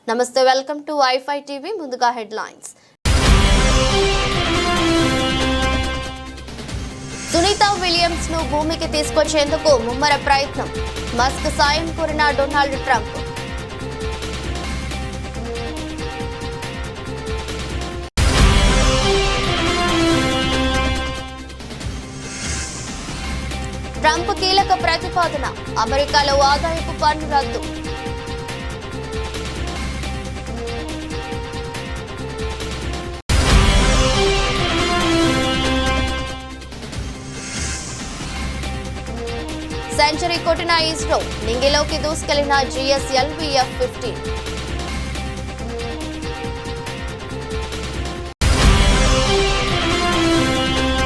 నమస్తే, welcome to wifi TV. ముందుగా headlines. Sunitha Williams ను భూమికి తీసుకొచ్చేందుకు ముమ్మర ప్రయత్నం. మస్క్ సాయం కోరిన డొనాల్డ్ ట్రంప్. ట్రంప్ కీలక ప్రతిపాదన. అమెరికాలో ఆదాయపు పన్ను రద్దు. సెంచరీ కొట్టిన ఇస్రో, నింగిలోకి దూసుకెళ్లిన GSLV F-15.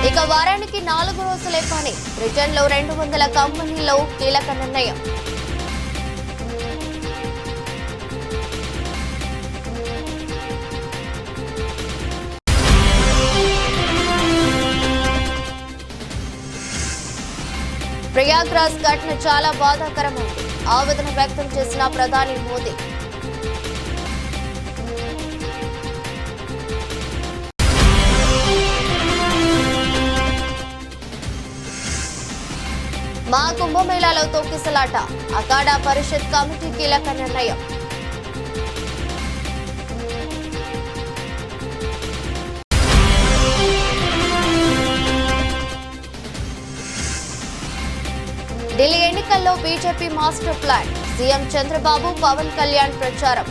ఇక వారానికి 4 రోజులే పని. బ్రిటన్లో 200 కంపెనీల్లో కీలక నిర్ణయం. ప్రయాగ్రాజ్ ఘటన చాలా బాధాకరమైంది. ఆవేదన వ్యక్తం చేసిన ప్రధాని మోదీ. మా కుంభమేళాలో తొక్కిసలాట. అఖాడా పరిషత్ కమిటీ కీలక నిర్ణయం. ఢిల్లీ ఎన్నికల్లో BJP master plan. CM Chandrababu, Pawan Kalyan ప్రచారం.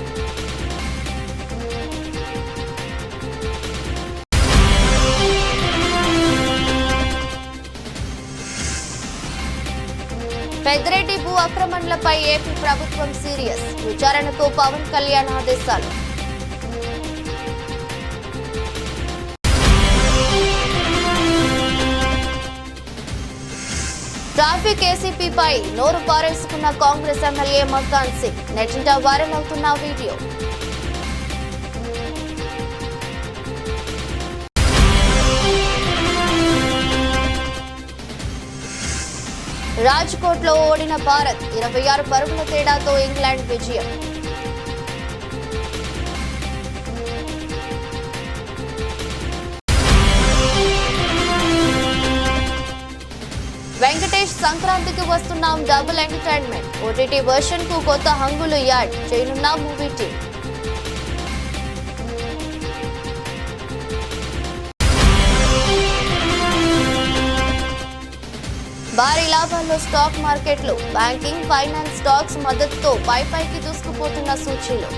పెద్దిరెడ్డి భూ ఆక్రమణలపై ఏపీ ప్రభుత్వం సీరియస్. విచారణకు పవన్ కళ్యాణ్ ఆదేశాలు. ట్రాఫిక్ ఏసీపీపై నోరు పారేసుకున్న కాంగ్రెస్ ఎమ్మెల్యే మక్కాన్ సింగ్. నెట్టింట వైరల్ అవుతున్న వీడియో. రాజ్కోట్లో ఓడిన భారత్. 26 పరుగుల తేడాతో ఇంగ్లాండ్ విజయం. వెంకటేష్ సంక్రాంతికి వస్తున్నాం డబుల్ ఎంటర్టైన్మెంట్. ఓటీటీ వర్షన్ కు కొత్త హంగులు యాడ్ చేయనున్న మూవీ టీమ్. భారీ లాభాల్లో స్టాక్ మార్కెట్లు. బ్యాంకింగ్, ఫైనాన్స్ స్టాక్స్ మద్దతుతో పైకి దూసుకుపోతున్న సూచీలు.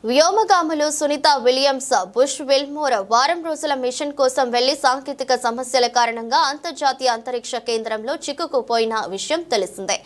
వ్యోమగాములు సునీత విలియమ్స్, బుష్ విల్మోర్ వారం రోజుల మిషన్ కోసం వెళ్లి సాంకేతిక సమస్యల కారణంగా అంతర్జాతీయ అంతరిక్ష కేంద్రంలో చిక్కుకుపోయిన విషయం తెలిసిందే.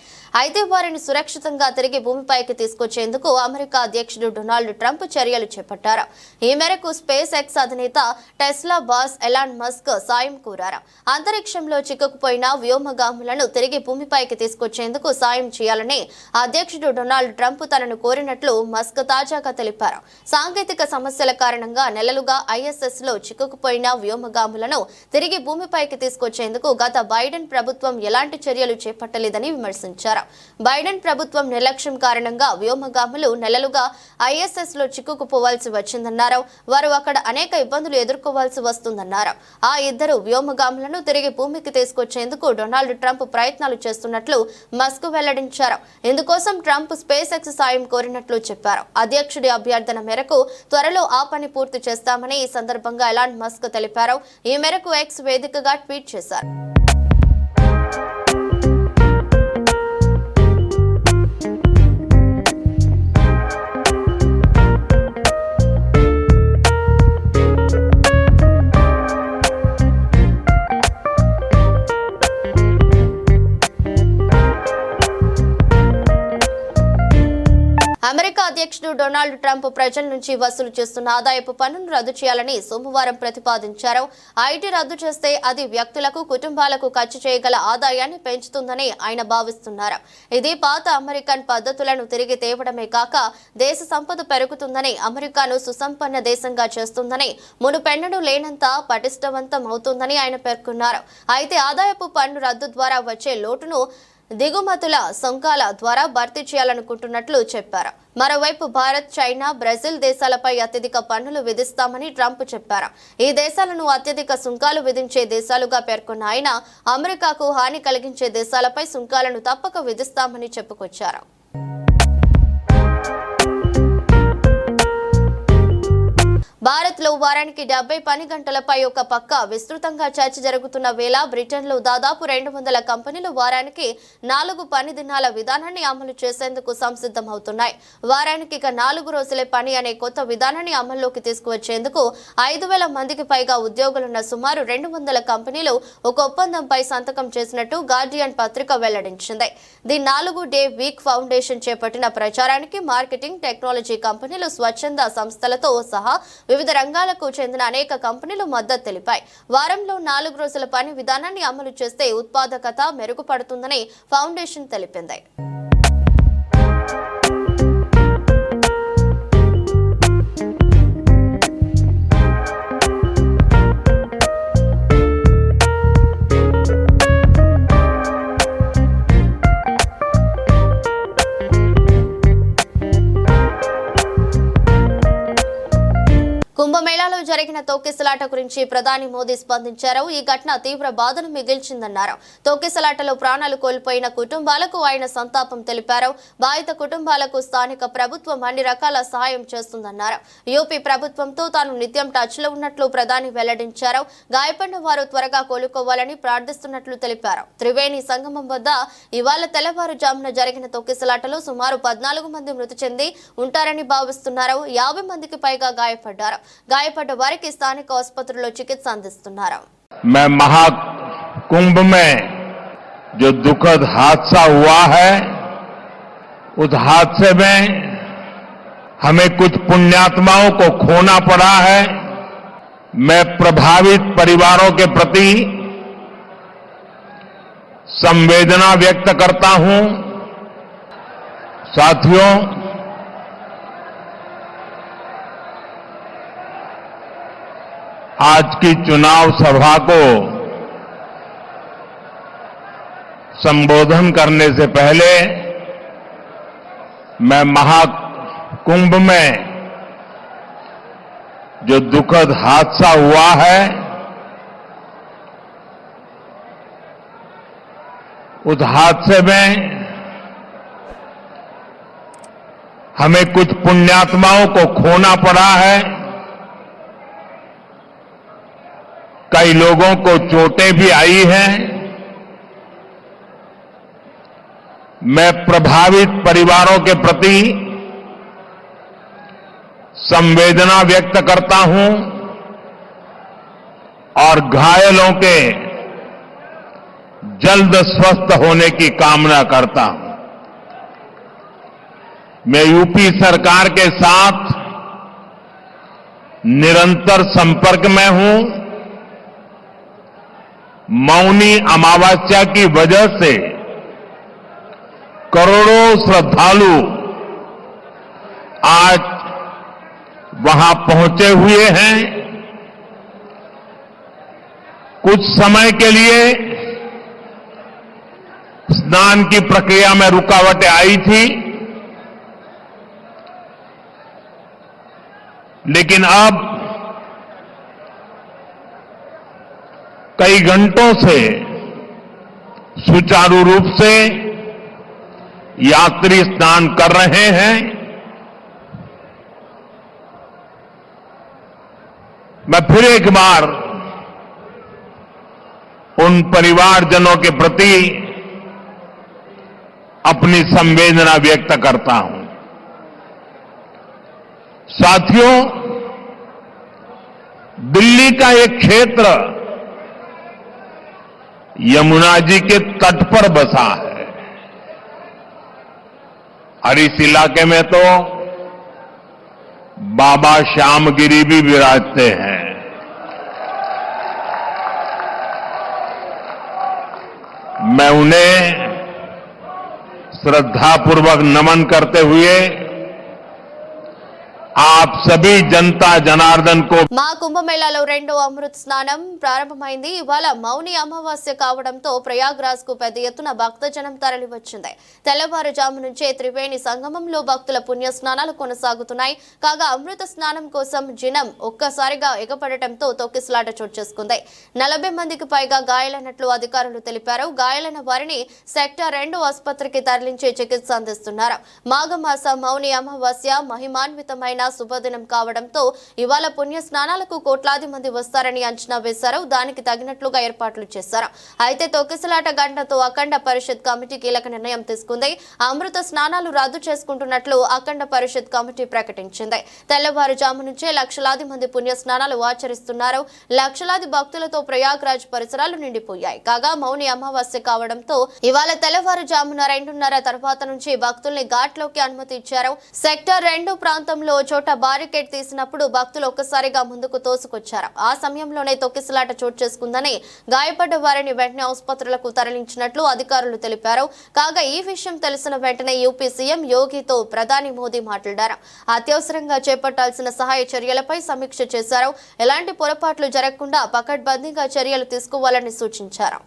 అయితే వారిని సురక్షితంగా తిరిగి భూమిపైకి తీసుకొచ్చేందుకు అమెరికా అధ్యక్షుడు డొనాల్డ్ ట్రంప్ చర్యలు చేపట్టారు. ఈ మేరకు స్పేస్ ఎక్స్ అధినేత టెస్లా బాస్ ఎలాన్ మస్క్ సాయం కోరారు. అంతరిక్షంలో చిక్కుకుపోయిన వ్యోమగాములను తిరిగి భూమిపైకి తీసుకొచ్చేందుకు సాయం చేయాలని అధ్యక్షుడు డొనాల్డ్ ట్రంప్ తనను కోరినట్లు మస్క్ తాజాగా తెలిపారు. సాంకేతిక సమస్యల కారణంగా నెలలుగా ISS లో చిక్కుకుపోయిన వ్యోమగాములను తిరిగి భూమిపైకి తీసుకొచ్చేందుకు గత బైడెన్ ప్రభుత్వం ఎలాంటి చర్యలు చేపట్టలేదని విమర్శించారు. బైడెన్ ప్రభుత్వం నిర్లక్ష్యం కారణంగా వ్యోమగాములు నెలలుగా ISS లో చిక్కుకుపోవాల్సి వచ్చిందన్నారు. వారు అక్కడ అనేక ఇబ్బందులు ఎదుర్కోవాల్సి వస్తుందన్నారు. ఆ ఇద్దరు వ్యోమగాములను తిరిగి భూమికి తీసుకొచ్చేందుకు డొనాల్డ్ ట్రంప్ ప్రయత్నాలు చేస్తున్నట్లు మస్క్ వెల్లడించారు. ఇందుకోసం ట్రంప్ స్పేస్ ఎక్స్ సాయం కోరినట్లు చెప్పారు. అధ్యక్షుడి అభ్యర్థన మేరకు త్వరలో ఆ పని పూర్తి చేస్తామని ఈ సందర్భంగా ఎలాన్ మస్క్ తెలిపారు. ఈ మేరకు ఎక్స్ వేదికగా ట్వీట్ చేశారు. అమెరికా అధ్యక్షుడు డొనాల్డ్ ట్రంప్ ప్రజల నుంచి వసూలు చేస్తున్న ఆదాయపు పన్నును రద్దు చేయాలని సోమవారం ప్రతిపాదించారు. ఐటీ రద్దు చేస్తే అది వ్యక్తులకు, కుటుంబాలకు ఖర్చు చేయగల ఆదాయాన్ని పెంచుతుందని ఆయన భావిస్తున్నారు. ఇది పాత అమెరికన్ పద్ధతులను తిరిగి తేవడమే కాక దేశ సంపద పెరుగుతుందని, అమెరికాను సుసంపన్న దేశంగా చేస్తుందని, మునుపెన్నడూ లేనంత పటిష్టవంతం అవుతుందని ఆయన పేర్కొన్నారు. అయితే ఆదాయపు పన్ను రద్దు ద్వారా వచ్చే లోటును దిగుమతుల సుంకాల ద్వారా భర్తీ చేయాలనుకుంటున్నట్లు చెప్పారు. మరోవైపు భారత్, చైనా, బ్రెజిల్ దేశాలపై అత్యధిక పన్నులు విధిస్తామని ట్రంప్ చెప్పారు. ఈ దేశాలను అత్యధిక సుంకాలు విధించే దేశాలుగా పేర్కొన్న ఆయన అమెరికాకు హాని కలిగించే దేశాలపై సుంకాలను తప్పక విధిస్తామని చెప్పుకొచ్చారు. భారత్ లో వారానికి 70 పని గంటలపై ఒక పక్క విస్తృతంగా చర్చ జరుగుతున్న వేళ బ్రిటన్లో దాదాపు 200 కంపెనీలు వారానికి 4 పని దినాల విధానాన్ని అమలు చేసేందుకు సంసిద్ధమవుతున్నాయి. వారానికి 4 రోజులే పని అనే కొత్త విధానాన్ని అమల్లోకి తీసుకువచ్చేందుకు 5,000 మందికి పైగా ఉద్యోగులున్న సుమారు 200 కంపెనీలు ఒక ఒప్పందంపై సంతకం చేసినట్టు గార్డియన్ పత్రిక వెల్లడించింది. ది 4-డే వీక్ ఫౌండేషన్ చేపట్టిన ప్రచారానికి మార్కెటింగ్, టెక్నాలజీ కంపెనీలు, స్వచ్ఛంద సంస్థలతో సహా వివిధ రంగాలకు చెందిన అనేక కంపెనీలు మద్దతు తెలిపాయి. వారంలో 4 రోజుల పని విధానాన్ని అమలు చేస్తే ఉత్పాదకత మెరుగుపడుతుందని ఫౌండేషన్ తెలిపింది. కుంభమేళాలో జరిగిన తొక్కిసలాట గురించి ప్రధాని మోదీ స్పందించారు. ఈ ఘటన తీవ్ర బాధను మిగిల్చిందన్నారు. తొక్కిసలాటలో ప్రాణాలు కోల్పోయిన కుటుంబాలకు ఆయన సంతాపం తెలిపారు. బాధిత కుటుంబాలకు స్థానిక ప్రభుత్వం అన్ని రకాల సహాయం చేస్తుందన్నారు. యూపీ ప్రభుత్వంతో తాను నిత్యం టచ్ లో ఉన్నట్లు ప్రధాని వెల్లడించారు. గాయపడిన వారు త్వరగా కోలుకోవాలని ప్రార్థిస్తున్నట్లు తెలిపారు. త్రివేణి సంగమం వద్ద ఇవాళ తెల్లవారుజామున జరిగిన తొక్కిసలాటలో సుమారు 14 మంది మృతి చెంది ఉంటారని భావిస్తున్నారు. 50 మందికి పైగా గాయపడ్డారు. గాయపడ్డ వారికి స్థానిక ఆసుపత్రిలో చికిత్స అందిస్తున్నారు. मैं महाकुंभ में जो दुखद हादसा हुआ है, उस हादसे में हमें कुछ पुण्यात्माओं को खोना पड़ा है. मैं प्रभावित परिवारों के प्रति संवेदना व्यक्त करता हूं. साथियों, आज की चुनाव सभा को संबोधन करने से पहले मैं महाकुंभ में जो दुखद हादसा हुआ है, उस हादसे में हमें कुछ पुण्यात्माओं को खोना पड़ा है. कई लोगों को चोटें भी आई हैं. मैं प्रभावित परिवारों के प्रति संवेदना व्यक्त करता हूं और घायलों के जल्द स्वस्थ होने की कामना करता हूं. मैं यूपी सरकार के साथ निरंतर संपर्क में हूं. मौनी अमावस्या की वजह से करोड़ों श्रद्धालु आज वहां पहुंचे हुए हैं. कुछ समय के लिए स्नान की प्रक्रिया में रुकावटें आई थी, लेकिन अब कई घंटों से सुचारू रूप से यात्री स्नान कर रहे हैं. मैं फिर एक बार उन परिवारजनों के प्रति अपनी संवेदना व्यक्त करता हूं. साथियों, दिल्ली का एक क्षेत्र यमुना जी के तट पर बसा है और इस इलाके में तो बाबा श्यामगिरी भी विराजते हैं. मैं उन्हें श्रद्धापूर्वक नमन करते हुए आप सभी जनता जनार्दन को మా కుంభమేళాలో రెండో అమృత్ స్నానం ప్రారంభమైంది. ఇవాళ మౌని అమావాస్య కావడంతో ప్రయాగ్రాజ్ కు పెద్ద ఎత్తున భక్తజనం తరలివచ్చింది. తెల్లవారుజాము నుంచే త్రివేణి సంగమంలో భక్తుల పుణ్య స్నానాలు కొనసాగుతున్నాయి. కాగా అమృత స్నానం కోసం జనం ఒక్కసారిగా ఎగపడటంతో తొక్కిసలాట చోటు చేసుకుంది. 40 మందికి పైగా గాయాలైనట్లు అధికారులు తెలిపారు. గాయాలైన వారిని సెక్టర్ 2 ఆసుపత్రికి తరలించి చికిత్స అందిస్తున్నారు. మాఘమాస మౌని అమావాస్య మహిమాన్వితమైన శుభదినం కావడంతో ఇవాళ పుణ్య స్నానాలకు కోట్లాది మంది వస్తారని అంచనా వేశారు. దానికి తగినట్లుగా ఏర్పాట్లు చేశారు. అయితే తొక్కిసలాట గంటతో అఖండ పరిషత్ కమిటీ కీలక నిర్ణయం తీసుకుంది. అమృత స్నానాలు రద్దు చేసుకుంటున్నట్లు అఖండ పరిషత్ కమిటీ ప్రకటించింది. తెల్లవారుజాము నుంచే లక్షలాది మంది పుణ్య స్నానాలు ఆచరిస్తున్నారు. లక్షలాది భక్తులతో ప్రయాగ్రాజ్ పరిసరాలు నిండిపోయాయి. కాగా మౌని అమావాస్య కావడంతో ఇవాళ తెల్లవారుజామున 2:30 తర్వాత నుంచి భక్తుల్ని ఘాట్లోకి అనుమతి ఇచ్చారు. సెక్టర్ 2 ప్రాంతంలో చోట బారికేడ్ తీసినప్పుడు భక్తులు ఒక్కసారిగా ముందుకు తోసుకొచ్చారు. ఆ సమయంలోనే తొక్కిసలాట చోటు చేసుకుందని, గాయపడ్డ వారిని వెంటనే ఆసుపత్రులకు తరలించినట్లు అధికారులు తెలిపారు. కాగా ఈ విషయం తెలిసిన వెంటనే యూపీ సీఎం యోగితో ప్రధాని మోదీ మాట్లాడారు. అత్యవసరంగా చేపట్టాల్సిన సహాయ చర్యలపై సమీక్ష చేశారు. ఎలాంటి పొరపాట్లు జరగకుండా పకడ్బందీగా చర్యలు తీసుకోవాలని సూచించారు.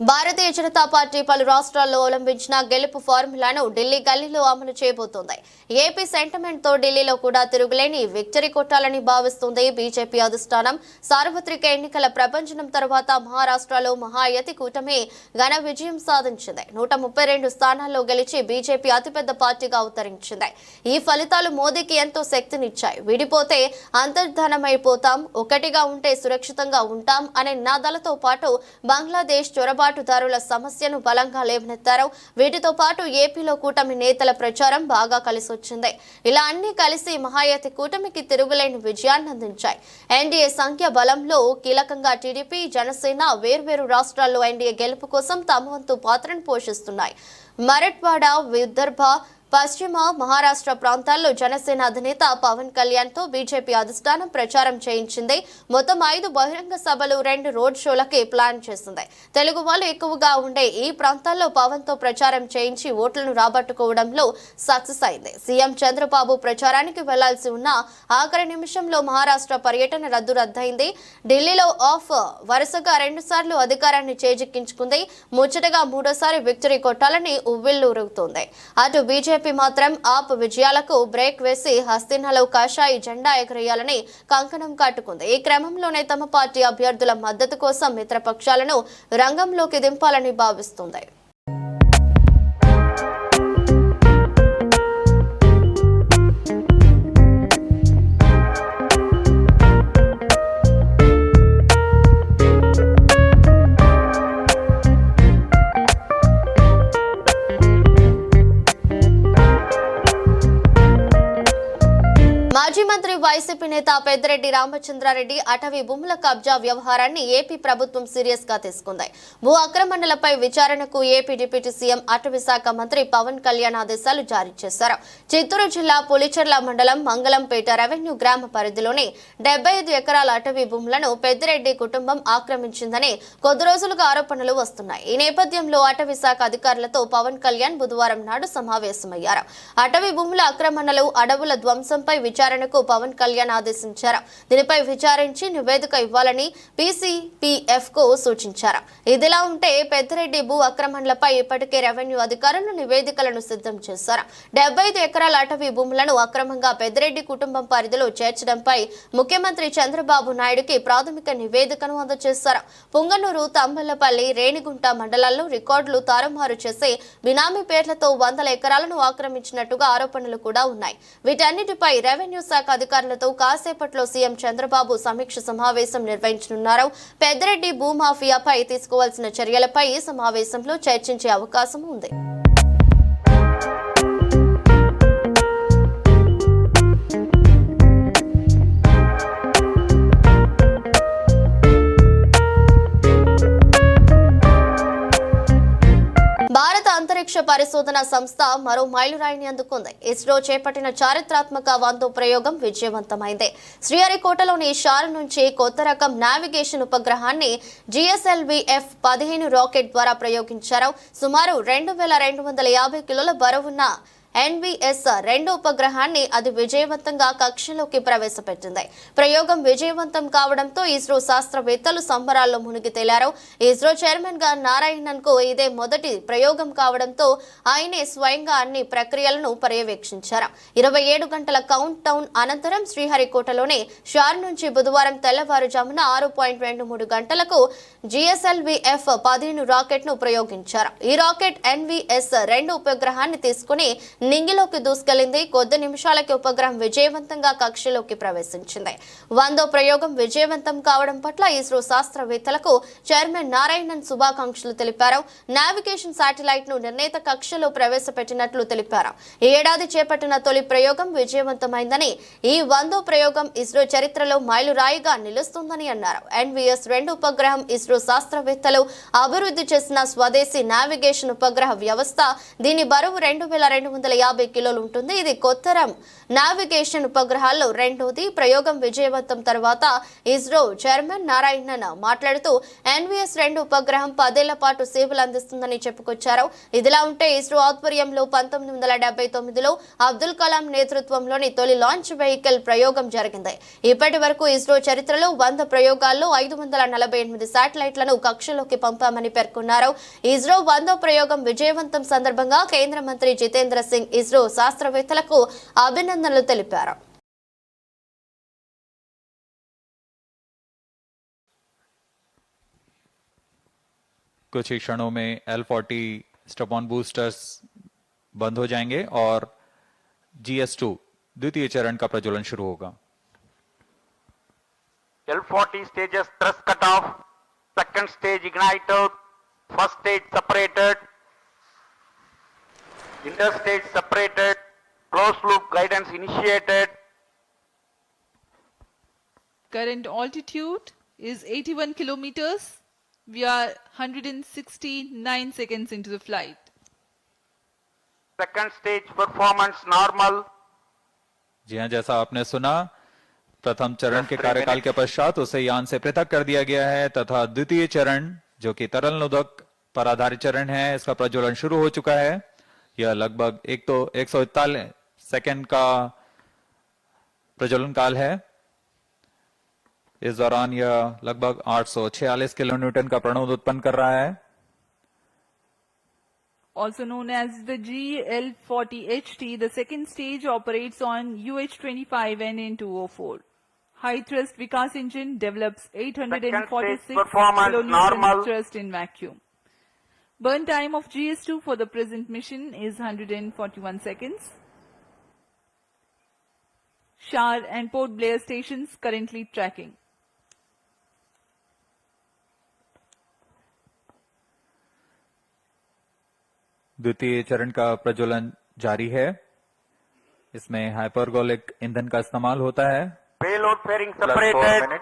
భారతీయ జనతా పార్టీ పలు రాష్ట్రాల్లో అవలంబించిన గెలుపు ఫార్ములాను ఢిల్లీ గల్లీలో అమలు చేయబోతోంది. ఏపీ సెంటిమెంట్ తో ఢిల్లీలో కూడా తిరుగులేని విక్టరీ కొట్టాలని భావిస్తుంది బీజేపీ అధిష్టానం. సార్వత్రిక ఎన్నికల ప్రభంజనం తర్వాత మహారాష్ట్రలో మహాయతి కూటమి ఘన విజయం సాధించింది. 132 స్థానాల్లో గెలిచి బీజేపీ అతిపెద్ద పార్టీగా అవతరించింది. ఈ ఫలితాలు మోదీకి ఎంతో శక్తినిచ్చాయి. విడిపోతే అంతర్ధానమైపోతాం, ఒకటిగా ఉంటే సురక్షితంగా ఉంటాం అనే నినాదాలతో పాటు బంగ్లాదేశ్ చొరబాటుదారుల సమస్యను బలంగా లేవనెత్తారు. వీటితో పాటు ఏపీలో కూటమి నేతల ప్రచారం బాగా కలిసొచ్చింది. ఇలా అన్ని కలిసి మహాయతి కూటమికి తిరుగులేని విజయాన్ని అందించాయి. ఎన్డీఏ సంఖ్య బలంలో కీలకంగా టీడీపీ, జనసేన వేర్వేరు రాష్ట్రాల్లో ఎన్డీఏ గెలుపు కోసం తమ వంతు పాత్రను పోషిస్తున్నాయి. మరాఠ్వాడ, విదర్భ, పశ్చిమ మహారాష్ట్ర ప్రాంతాల్లో జనసేన అధినేత పవన్ కళ్యాణ్ తో బీజేపీ అధిష్టానం ప్రచారం చేయించింది. మొత్తం 5 బహిరంగ సభలు, 2 రోడ్ షోలకి ప్లాన్ చేసింది. తెలుగు వాళ్ళు ఎక్కువగా ఉండే ఈ ప్రాంతాల్లో పవన్ తో ప్రచారం చేయించి ఓట్లను రాబట్టుకోవడంలో సక్సెస్ అయింది. సీఎం చంద్రబాబు ప్రచారానికి వెళ్లాల్సి ఉన్న ఆఖరి నిమిషంలో మహారాష్ట్ర పర్యటన రద్దయింది. ఢిల్లీలో ఆఫ్ వరుసగా 2 సార్లు అధికారాన్ని చేజిక్కించుకుంది. ముచ్చటగా 3వ విక్టరీ కొట్టాలని ఉవ్విళ్లూరుతోంది. అటు బీజేపీ మాత్రం ఆప్ విజయాలకు బ్రేక్ వేసి హస్తినాలో కాషాయి జెండా ఎగరేయాలని కంకణం కట్టుకుంది. ఈ క్రమంలోనే తమ పార్టీ అభ్యర్థుల మద్దతు కోసం మిత్రపక్షాలను రంగంలోకి దింపాలని భావిస్తుంది. మాజీ మంత్రి వైసీపీ నేత పెద్దిరెడ్డి రామచంద్రారెడ్డి అటవీ భూముల కబ్జా వ్యవహారాన్ని ఏపీ ప్రభుత్వం సీరియస్ గా తీసుకుంది. భూ ఆక్రమణలపై విచారణకు ఏపీ డిప్యూటీ సీఎం అటవీ శాఖ మంత్రి పవన్ కళ్యాణ్ ఆదేశాలు జారీ చేశారు. చిత్తూరు జిల్లా పులిచెర్ల మండలం మంగళంపేట రెవెన్యూ గ్రామ పరిధిలోని 75 ఎకరాల అటవీ భూములను పెద్దిరెడ్డి కుటుంబం ఆక్రమించిందని కొద్ది రోజులుగా ఆరోపణలు వస్తున్నాయి. ఈ నేపథ్యంలో అటవీ శాఖ అధికారులతో పవన్ కళ్యాణ్ బుధవారం నాడు సమావేశమయ్యారు. అటవీ భూముల ఆక్రమణలు, అడవుల ధ్వంసంపై విచారణకు పవన్ కళ్యాణ్ ఆదేశించారు. దీనిపై విచారించి నివేదిక ఇవ్వాలని పీసీపీఎఫ్ కు సూచించారు. ఇదిలా ఉంటే పెద్దిరెడ్డి భూ ఆక్రమణలపై ఇప్పటికే రెవెన్యూ అధికారులు నివేదికలను సిద్ధం చేశారు. 75 ఎకరాల అటవీ భూములను అక్రమంగా పెద్దిరెడ్డి కుటుంబం పరిధిలో చేర్చడంపై ముఖ్యమంత్రి చంద్రబాబు నాయుడుకి ప్రాథమిక నివేదికను అందజేశారు. పుంగనూరు, తంబలపల్లి, రేణిగుంట మండలాల్లో రికార్డులు తారుమారు చేసి బినామీ పేర్లతో 100 ఎకరాలను ఆక్రమించినట్టుగా ఆరోపణలు కూడా ఉన్నాయి. వీటన్నిటిపై రెవెన్యూ శాఖ అధికారులతో కాసేపట్లో సీఎం చంద్రబాబు సమీక్ష సమావేశం నిర్వహించనున్నారు. పెద్దిరెడ్డి భూమాఫియాపై తీసుకోవాల్సిన చర్యలపై ఈ సమావేశంలో చర్చించే అవకాశం ఉంది. భారత అంతరిక్ష పరిశోధన సంస్థ మరో మైలురాయిని అందుకుంది. ఇస్రో చేపట్టిన చారిత్రాత్మక 100వ ప్రయోగం విజయవంతమైంది. శ్రీహరికోటలోని షార్ నుంచి కొత్త రకం నావిగేషన్ ఉపగ్రహాన్ని GSLV-F-15 రాకెట్ ద్వారా ప్రయోగించారు. సుమారు 2250 కిలోల బరువున్న NVS-2 ఉపగ్రహాన్ని అది విజయవంతంగా కక్షలోకి ప్రవేశపెట్టింది. ప్రయోగం విజయవంతం కావడంతో ఇస్రో శాస్త్రవేత్తలు సంబరాల్లో మునిగి తేలారు. ఇస్రో చైర్మన్ గా నారాయణన్ కు ఇదే మొదటి ప్రయోగం కావడంతో ఆయనే స్వయంగా అన్ని ప్రక్రియలను పర్యవేక్షించారు. 27 గంటల కౌంట్ డౌన్ అనంతరం శ్రీహరికోటలోని షార్ నుంచి బుధవారం తెల్లవారుజామున 6.23 గంటలకు GSLV-F-15 రాకెట్ ను ప్రయోగించారు. ఈ రాకెట్ NVS-2 ఉపగ్రహాన్ని తీసుకుని నింగిలోకి దూసుకెళ్లింది. కొద్ది నిమిషాలకి ఉపగ్రహం విజయవంతంగా కక్షలోకి ప్రవేశించింది. 100వ ప్రయోగం విజయవంతం కావడం పట్ల ఇస్రో శాస్త్రవేత్తలకు చైర్మన్ నారాయణన్ శుభాకాంక్షలు తెలిపారు. నావిగేషన్ శాటిలైట్ ను నిర్ణీత కక్షలో ప్రవేశపెట్టినట్లు తెలిపారు. ఈ ఏడాది చేపట్టిన తొలి ప్రయోగం విజయవంతమైందని, ఈ 100వ ప్రయోగం ఇస్రో చరిత్రలో మైలురాయిగా నిలుస్తుందని అన్నారు. NVS-2 ఉపగ్రహం ఇస్రో శాస్త్రవేత్తలు అభివృద్ధి చేసిన స్వదేశీ నావిగేషన్ ఉపగ్రహ వ్యవస్థ. దీని బరువు 2250 కిలోలు ఉంటుంది. ఇది కొత్తరం నావిగేషన్ ఉపగ్రహాల్లో రెండోది. ప్రయోగం విజయవంతం తర్వాత ఇస్రో చైర్మన్ నారాయణన్ మాట్లాడుతూ NVS-2 ఉపగ్రహం 10 ఏళ్ల పాటు సేవలు అందిస్తుందని చెప్పుకొచ్చారు. ఇదిలా ఉంటే ఇస్రో ఆధ్వర్యంలో 1979లో అబ్దుల్ కలాం నేతృత్వంలోని తొలి లాంచ్ వెహికల్ ప్రయోగం జరిగింది. ఇప్పటి వరకు ఇస్రో చరిత్రలో 100 ప్రయోగాల్లో 548 శాటిలైట్లను కక్షలోకి పంపామని పేర్కొన్నారు. ఇస్రో 100వ ప్రయోగం విజయవంతం సందర్భంగా కేంద్ర మంత్రి జితేంద్ర సింగ్ ఇస్రో శాస్త్రవేత్తలకు అభినందనలు తెలిపారు. कुछ ही क्षणों में L40 स्टेप-ऑन बूस्टर्स बंद हो जाएंगे और GS2 द्वितीय चरण का प्रज्वलन शुरू होगा. L40 stages thrust cutoff, second stage ignited, first stage separated, interstage separated, closed loop guidance initiated. Current altitude is 81 kilometers. We are 169 seconds into the flight. Second stage performance normal. जी हाँ, जैसा आपने सुना, प्रथम चरण के कार्यकाल के पश्चात उसे यान से पृथक कर दिया गया है तथा द्वितीय चरण जो कि तरल नोदक पर आधारित चरण है, इसका प्रज्वलन शुरू हो चुका है. यह लगभग 141 सेकेंड का प्रज्वलन काल है. इस दौरान यह लगभग 846 किलोन्यूटन का प्रणोद उत्पन्न कर रहा है. Also known as the GL40HT, the second stage operates on UH-25NN204. High thrust Vikas engine develops 846 performance kilonewton normal. thrust in vacuum. Burn time of GS2 for the present mission is 141 seconds. Shar and Port Blair stations currently tracking. द्वितीय चरण का प्रज्वलन जारी है. इसमें hypergolic ईंधन का इस्तेमाल होता है. Payload fairing separated.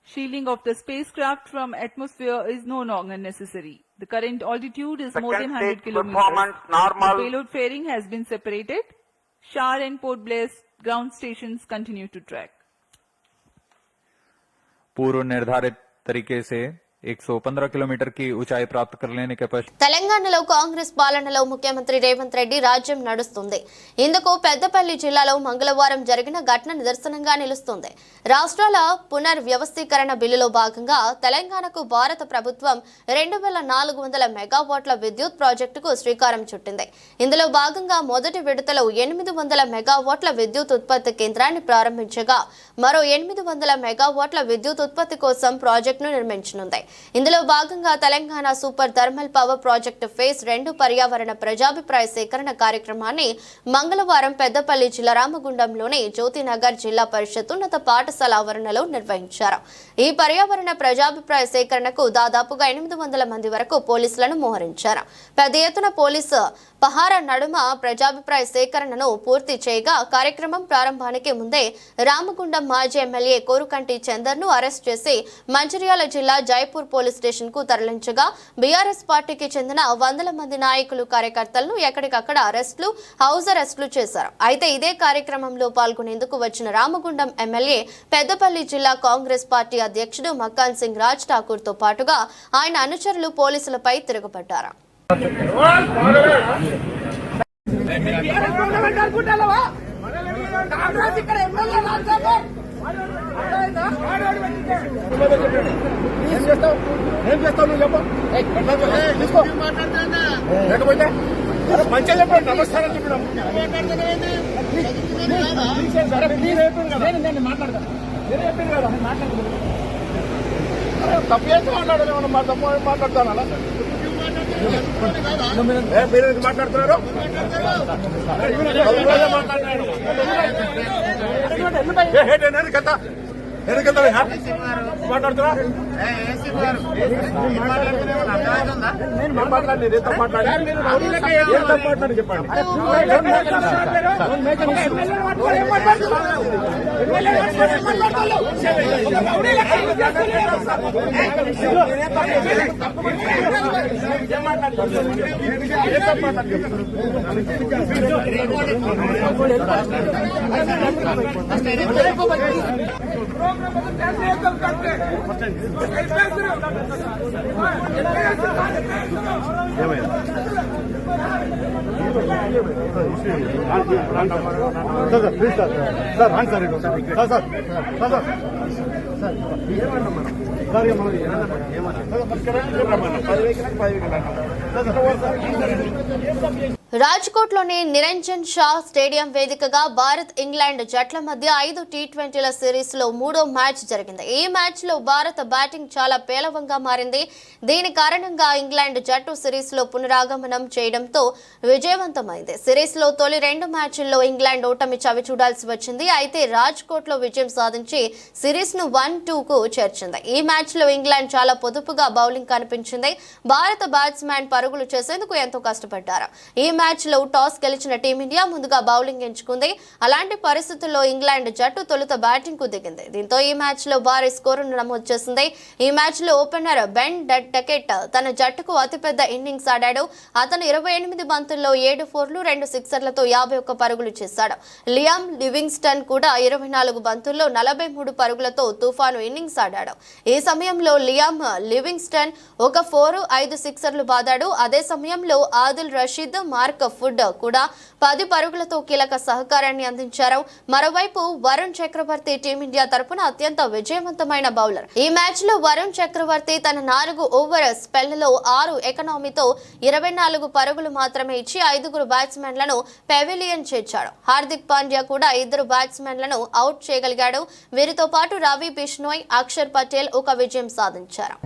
Shielding of the spacecraft from atmosphere is no longer necessary. The current altitude is more than Second 100 stage kilometers. performance normal. The payload fairing has been separated. Shar and Port Blair ground stations continue to track. पूर्व निर्धारित तरीके से 115 kilometre की ऊंचाई प्राप्त कर लेने के पश्चात తెలంగాణలో కాంగ్రెస్ పాలనలో ముఖ్యమంత్రి రేవంత్ రెడ్డి రాజ్యం నడుస్తుంది. ఇందుకు పెద్దపల్లి జిల్లాలో మంగళవారం జరిగిన ఘటన నిదర్శనంగా నిలుస్తుంది. రాష్ట్రాల పునర్వ్యవస్థీకరణ బిల్లులో భాగంగా తెలంగాణకు భారత ప్రభుత్వం 2400 మెగావాట్ల విద్యుత్ ప్రాజెక్టుకు శ్రీకారం చుట్టింది. ఇందులో భాగంగా మొదటి విడతలో 800 మెగావాట్ల విద్యుత్ ఉత్పత్తి కేంద్రాన్ని ప్రారంభించగా మరో 800 మెగావాట్ల విద్యుత్ ఉత్పత్తి కోసం ప్రాజెక్టును నిర్మించనుంది. ఇందులో భాగంగా Telangana super thermal power project phase 2 పర్యావరణ ప్రజాభిప్రాయ సేకరణ కార్యక్రమాన్ని మంగళవారం పెద్దపల్లి జిల్లా రామగుండంలోని జ్యోతినగర్ జిల్లా పరిషత్ ఉన్నత పాఠశాల ఆవరణలో నిర్వహించారు. ఈ పర్యావరణ ప్రజాభిప్రాయ సేకరణకు దాదాపుగా 800 మంది వరకు పోలీసులను మోహరించారు. పెద్ద ఎత్తున పోలీసు పహారా నడుమ ప్రజాభిప్రాయ సేకరణను పూర్తి చేయగా కార్యక్రమం ప్రారంభానికి ముందే రామగుండం మాజీ ఎమ్మెల్యే కోరుకంటి చందర్ను అరెస్ట్ చేసి మంచిర్యాల జిల్లా జైపూర్ పోలీస్ స్టేషన్ కు తరలించగా బీఆర్ఎస్ పార్టీకి చెందిన 100 మంది నాయకులు కార్యకర్తలను ఎక్కడికక్కడ అరెస్టులు హౌస్ అరెస్టులు చేశారు. అయితే ఇదే కార్యక్రమంలో పాల్గొనేందుకు వచ్చిన రామగుండం ఎమ్మెల్యే పెద్దపల్లి జిల్లా కాంగ్రెస్ పార్టీ అధ్యక్షుడు మక్కాన్ సింగ్ రాజ్ ఠాకూర్ తో పాటుగా ఆయన అనుచరులు పోలీసులపై తిరుగుబడ్డారు. మంచిగా చెప్పండి, నమస్కారం చెప్పడం మాట్లాడతాను. నేను చెప్పింది కదా తప్పు చేసి మాట్లాడాలి. మనం మా తప్పు మాట్లాడతాను. అలా మీరు మాట్లాడుతున్నారు. మాట్లాడుతున్నా మాట్లాడి చెప్పండి. రాజ్కోట్లోని నిరంజన్ షా స్టేడియం వేదికగా భారత్ ఇంగ్లాండ్ జట్ల మధ్య 5 టీ20ల సిరీస్ లో 3వ మ్యాచ్ జరిగింది. ఈ మ్యాచ్ లో భారత బ్యాటింగ్ చాలా పేలవంగా మారింది. దీని కారణంగా ఇంగ్లాండ్ జట్టు సిరీస్ లో పునరాగమనం చేయడంతో విజయవంతమైంది. సిరీస్ లో తొలి 2 మ్యాచ్ల్లో ఇంగ్లాండ్ ఓటమి చవి చూడాల్సి వచ్చింది. అయితే రాజ్కోట్ లో విజయం సాధించి సిరీస్ ను 1-2కు చేర్చింది. ఈ మ్యాచ్ లో ఇంగ్లాండ్ చాలా పొదుపుగా బౌలింగ్ కనిపించింది. భారత బ్యాట్స్మెన్ పరుగులు చేసేందుకు ఎంతో కష్టపడ్డారు. ఈ మ్యాచ్ లో టాస్ గెలిచిన టీమిండియా ముందుగా బౌలింగ్ ఎంచుకుంది. అలాంటి పరిస్థితుల్లో ఇంగ్లాండ్ జట్టు తొలుత బ్యాటింగ్ కు దిగింది. దీంతో ఈ మ్యాచ్ లో భారీ స్కోరును నమోదు చేసింది. ఈ మ్యాచ్ లో ఓపెనర్ బెన్ డకెట్ తన జట్టుకు అతిపెద్ద ఇన్నింగ్స్ ఆడాడు. అతను 28 బంతుల్లో 7 ఫోర్లు 2 సిక్సర్లతో 51 పరుగులు చేశాడు. లియామ్ లివింగ్స్టన్ కూడా 24 బంతుల్లో 43 పరుగులతో తుఫాను ఇన్నింగ్స్ ఆడాడు. ఈ సమయంలో లియామ్ లివింగ్స్టన్ 1 ఫోర్ 5 సిక్సర్లు బాదాడు. అదే సమయంలో ఆదిల్ రషీద్ మార్క్ ఫుడ్ కూడా 10 పరుగులతో కీలక సహకారాన్ని అందించారు. మరోవైపు వరుణ్ చక్రవర్తి టీమిండియా తరపున అత్యంత విజయవంతమైన బౌలర్. ఈ మ్యాచ్ లో వరుణ్ చక్రవర్తి తన 4 ఓవర్ స్పెల్ లో 6 ఎకనామీతో 24 పరుగులు మాత్రమే ఇచ్చి 5 బ్యాట్స్మెన్లను పెవిలియన్ చేర్చాడు. హార్దిక్ పాండ్యా కూడా 2 బ్యాట్స్మెన్లను అవుట్ చేయగలిగాడు. వీరితో పాటు రవి బిష్నోయ్, అక్షర్ పటేల్ ఒక విజయం సాధించారు.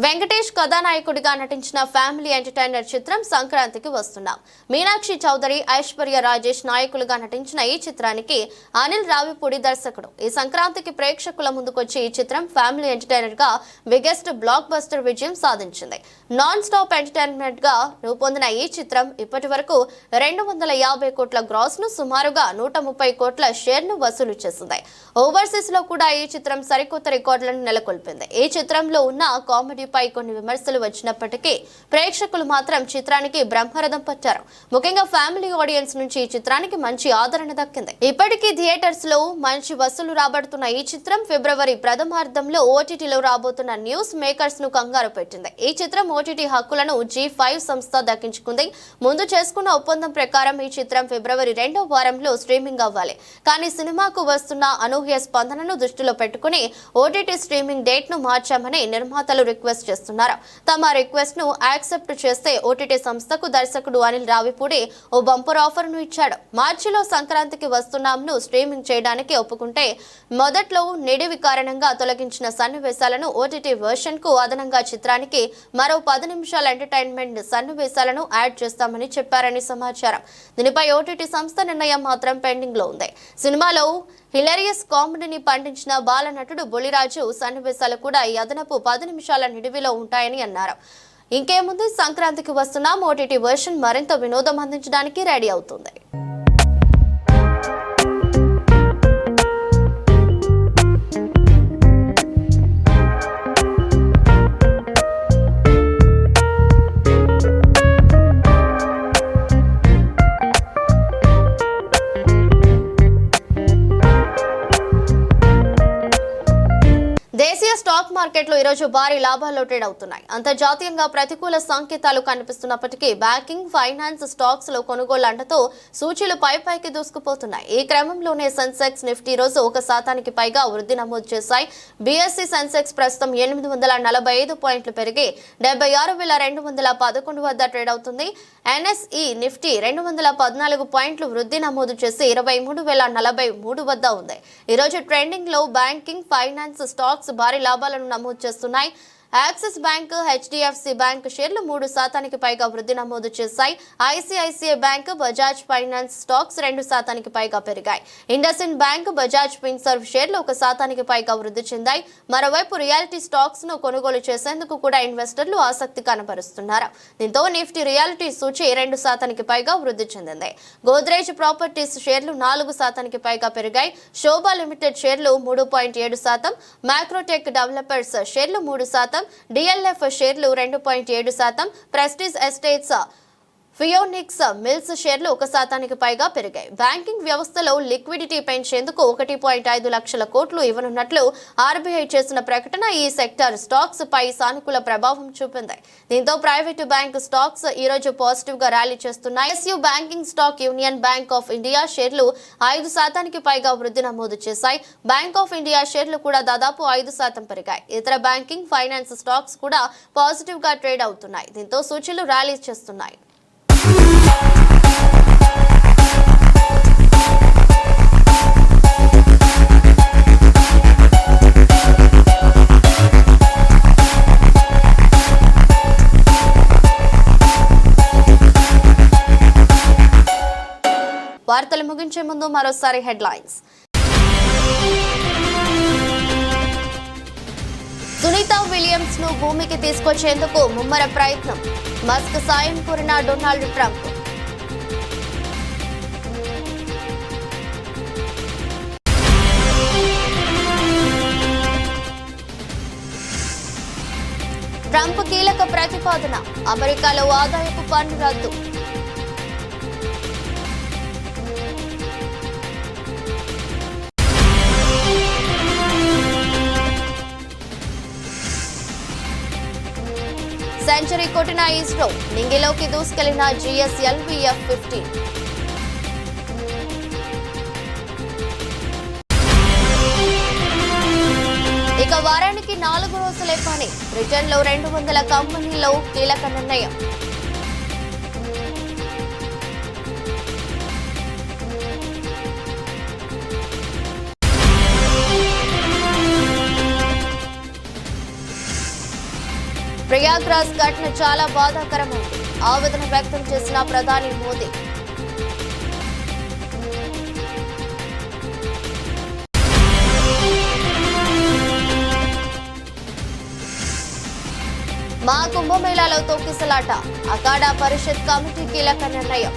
వెంకటేష్ కథానాయకుడిగా నటించిన ఫ్యామిలీ ఎంటర్టైనర్ చిత్రం సంక్రాంతికి వస్తున్నాం. మీనాక్షి చౌదరి, ఐశ్వర్య రాజేష్ నాయకులుగా నటించిన ఈ చిత్రానికి అనిల్ రావిపూడి దర్శకుడు. ఈ సంక్రాంతికి ప్రేక్షకుల ముందుకొచ్చి ఈ చిత్రం ఫ్యామిలీ ఎంటర్టైనర్ గా బిగ్గెస్ట్ బ్లాక్ బస్టర్ విజయం సాధించింది. నాన్ స్టాప్ ఎంటర్టైన్మెంట్ గా రూపొందిన ఈ చిత్రం ఇప్పటి వరకు 250 కోట్ల గ్రాస్ ను సుమారుగా 130 కోట్ల షేర్ ను వసూలు చేసింది. ఓవర్సీస్ లో కూడా ఈ చిత్రం సరికొత్త రికార్డులను నెలకొల్పింది. ఈ చిత్రంలో ఉన్న కామెడీపై కొన్ని విమర్శలు విమర్శలు వచ్చినప్పటికీ ప్రేక్షకులు మాత్రం చిత్రానికి బ్రహ్మరథం పట్టారు. ముఖ్యంగా ఫ్యామిలీ ఆడియన్స్ నుంచి ఈ చిత్రానికి మంచి ఆదరణ దక్కింది. ఇప్పటికీ థియేటర్స్ లో మంచి వసూలు రాబడుతున్న ఈ చిత్రం ఫిబ్రవరి ప్రథమార్థంలో ఓటీటీలో రాబోతున్న న్యూస్ మేకర్స్ ను కంగారు పెట్టింది. ఈ చిత్రం ఓటీటీ హక్కులను G5 సంస్థ దక్కించుకుంది. ముందు చేసుకున్న ఒప్పందం ప్రకారం ఈ చిత్రం ఫిబ్రవరి 2వ వారంలో స్ట్రీమింగ్ అవ్వాలి. కానీ సినిమాకు వస్తున్న అనూహ్య స్పందనను దృష్టిలో పెట్టుకుని ఓటీటీ స్ట్రీమింగ్ డేట్ ను మార్చామని నిర్మాతలు రిక్వెస్ట్ చేస్తున్నారు. తమ రిక్వెస్ట్ ను యాక్సెప్ట్ చేస్తే ఓటీటీ సంస్థకు దర్శకుడు అనిల్ రావిపూడి ఓ బంపర్ ఆఫర్ ను ఇచ్చాడు. మార్చిలో సంక్రాంతికి వస్తున్నాంను స్ట్రీమింగ్ చేయడానికి ఒప్పుకుంటే మొదట్లో నిడివి కారణంగా తొలగించిన సన్నివేశాలను ఓటీటీ వర్షన్ కు అదనంగా చిత్రానికి మరో 10 నిమిషాల ఎంటర్టైన్మెంట్ సన్నివేశాలను యాడ్ చేస్తామని చెప్పారని సమాచారం. దీనిపై ఓటీటీ సంస్థ నిర్ణయం మాత్రం పెండింగ్ లో ఉంది. సినిమాలో హిలేరియస్ కామెడీని పండించిన బాలనటుడు బొలిరాజు సన్నివేశాలు కూడా ఈ అదనపు 10 నిమిషాల నిడివిలో ఉంటాయని అన్నారు. ఇంకేముంది, సంక్రాంతికి వస్తున్నాం ఓటీటీ వర్షన్ మరింత వినోదం అందించడానికి రెడీ అవుతుంది. దేశీయ స్టాక్ మార్కెట్లు ఈరోజు భారీ లాభాల్లో ట్రేడ్ అవుతున్నాయి. అంతర్జాతీయంగా ప్రతికూల సంకేతాలు కనిపిస్తున్నప్పటికీ బ్యాంకింగ్, ఫైనాన్స్ స్టాక్స్ లో కొనుగోలు అంటతో సూచీలు పైకి దూసుకుపోతున్నాయి. ఈ క్రమంలోనే సెన్సెక్స్, నిఫ్టీ రోజు 1% పైగా వృద్ధి నమోదు చేశాయి. బీఎస్సీ సెన్సెక్స్ ప్రస్తుతం 845 పాయింట్లు పెరిగి 76,211 వద్ద ట్రేడ్ అవుతుంది. ఎన్ఎస్ఈ నిఫ్టీ 214 పాయింట్లు వృద్ధి నమోదు చేసి 23,043 వద్ద ఉంది. ఈ రోజు ట్రెండింగ్ లో బ్యాంకింగ్, ఫైనాన్స్ స్టాక్స్ భారీ లాభాలను నమోదు చేస్తున్నాయి. యాక్సిస్ బ్యాంక్, హెచ్డిఎఫ్సి బ్యాంక్ షేర్లు 3% పైగా వృద్ధి నమోదు చేశాయి. ICICI bank, Bajaj finance stocks 2% పైగా పెరిగాయి. ఇండస్ఇండ్ బ్యాంక్, బజాజ్ ఫిన్సర్వ్ షేర్లు 1% పైగా వృద్ధి చెందాయి. మరోవైపు రియాలిటీ స్టాక్స్ ను కొనుగోలు చేసేందుకు కూడా ఇన్వెస్టర్లు ఆసక్తి కనబరుస్తున్నారు. దీంతో నిఫ్టీ రియాలిటీ సూచి 2% పైగా వృద్ధి చెందింది. గోద్రేజ్ ప్రాపర్టీస్ షేర్లు 4% పైగా పెరిగాయి. శోభా లిమిటెడ్ షేర్లు 3.7%, మ్యాక్రోటెక్ డెవలపర్స్ షేర్లు 3%, డిఎల్ఎఫ్ షేర్లు 2.7%, ప్రెస్టీజ్ ఎస్టేట్స్, ఫియోనిక్స్ మిల్స్ షేర్లు 1% పైగా పెరిగాయి. బ్యాంకింగ్ వ్యవస్థలో లిక్విడిటీ పెంచేందుకు 1.5 లక్షల కోట్లు ఇవ్వనున్నట్లు ఆర్బీఐ చేసిన ప్రకటన ఈ సెక్టర్ స్టాక్స్ పై సానుకూల ప్రభావం చూపింది. దీంతో ప్రైవేటు బ్యాంక్ స్టాక్స్ ఈ రోజు పాజిటివ్ గా ర్యాలీ చేస్తున్నాయి. SEO banking stock union bank of India షేర్లు 5% పైగా వృద్ధి నమోదు చేశాయి. బ్యాంక్ ఆఫ్ ఇండియా షేర్లు కూడా దాదాపు 5% పెరిగాయి. ఇతర బ్యాంకింగ్, ఫైనాన్స్ స్టాక్స్ కూడా పాజిటివ్ గా ట్రేడ్ అవుతున్నాయి. దీంతో సూచీలు ర్యాలీ చేస్తున్నాయి. వార్తలు ముగించే ముందు మరోసారి హెడ్లైన్స్. సునీతా విలియమ్స్ ను భూమికి తీసుకొచ్చేందుకు ముమ్మర ప్రయత్నం. మస్క్ సాయం కోరిన డొనాల్డ్ ట్రంప్. ట్రంప్ కీలక ప్రతిపాదన, అమెరికాలో ఆదాయపు పన్ను రద్దు. సెంచరీ కొట్టిన ఇస్రో, నింగిలోకి దూసుకెళ్లిన GSLV F-15. ఇక వారానికి 4 రోజులే పని. బ్రిటన్లో 200 కంపెనీల్లో కీలక నిర్ణయం. ప్రయాగ్రాజ్ ఘటన చాలా బాధాకరమైంది. ఆవేదన వ్యక్తం చేసిన ప్రధాని మోదీ. మా కుంభమేళాలో తొక్కిసలాట, అఖాడా పరిషత్ కమిటీ కీలక నిర్ణయం.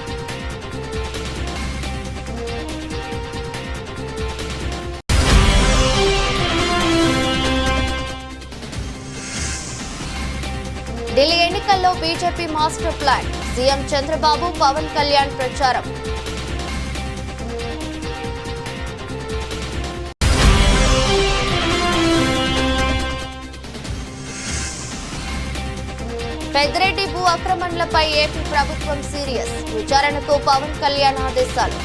ఢిల్లీ ఎన్నికల్లో BJP master plan CM Chandrababu Pawan Kalyan ప్రచారం. పెద్దిరెడ్డి భూ ఆక్రమణలపై ఏపీ ప్రభుత్వం సీరియస్, విచారణకు పవన్ కళ్యాణ్ ఆదేశాలు.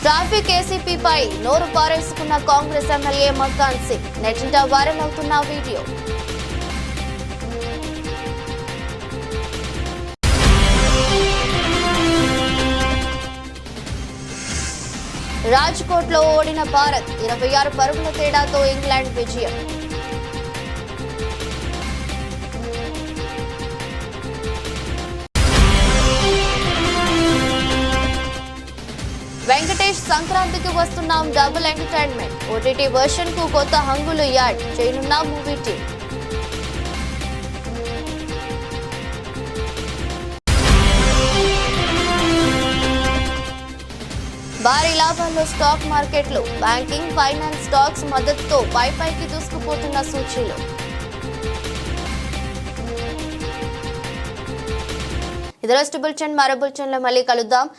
ట్రాఫిక్ ఏసీపీపై నోరు పారేసుకున్న కాంగ్రెస్ ఎమ్మెల్యే మక్కాన్ సింగ్, నెట్టింట వైరల్ అవుతున్న వీడియో. రాజ్కోట్లో ఓడిన భారత్ 26 పరుగుల తేడాతో ఇంగ్లాండ్ విజయం. వెంకటేష్ సంక్రాంతికి వస్తున్నాం డబుల్ ఎంటర్టైన్మెంట్, ఓటీటీ వర్షన్ కు కొత్త హంగులు యాడ్ చేయనున్న మూవీ టీం. భారీ లాభాల్లో స్టాక్ మార్కెట్లు, బ్యాంకింగ్, ఫైనాన్స్ స్టాక్స్ మద్దతుతో పైకి దూసుకుపోతున్న సూచీలు. ఇది రోజు బులెటిన్. మరో బులెటిన్లో మళ్ళీ కలుద్దాం.